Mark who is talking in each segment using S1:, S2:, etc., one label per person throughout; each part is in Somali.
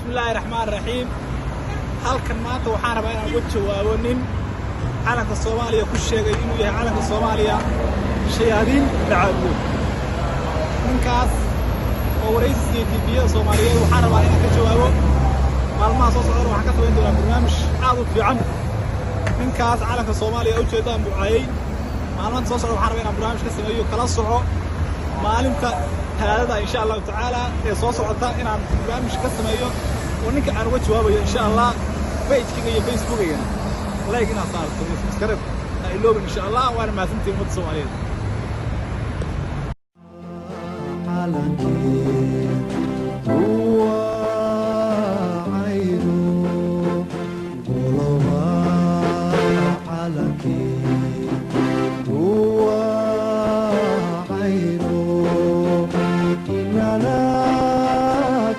S1: الله الرحمن الرحيم. halkan maanta waxaan rabaa inaan uga jawaabo nin calanka Soomaaliya ku sheegay inuu yahay calanka Soomaaliya shayaadiin dacwo. ninkaas oo waraysiga TV-da Soomaaliyeed waxaan rabaa inaan ka jawaabo maalmaha soo socda waxaan ka soo doonaa barnaamij aad u fiican. ninkaas calanka Soomaaliya u jeedaan buucayay maalmaha soo socda waxaan rabaa inaan barnaamij ka sameeyo kala soco maalinta هذا إن شاء الله تعالى صوص عطاء إن عن برنامج كسميه ونك عن وجه وابي إن شاء الله بيت كذا فيسبوك يعني لايك أنا صار سبسكرايب اللوب إن شاء الله وأنا ما سنتي متصل عليه.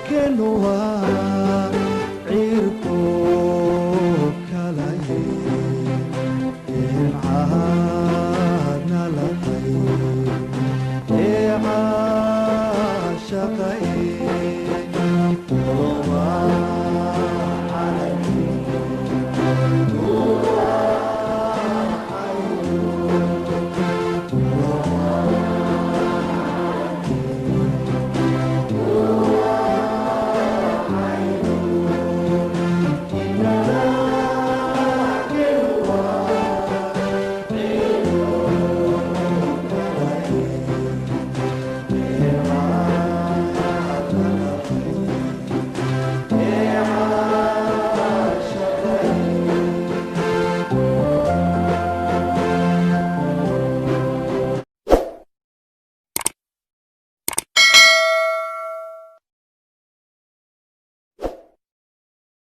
S2: Kenua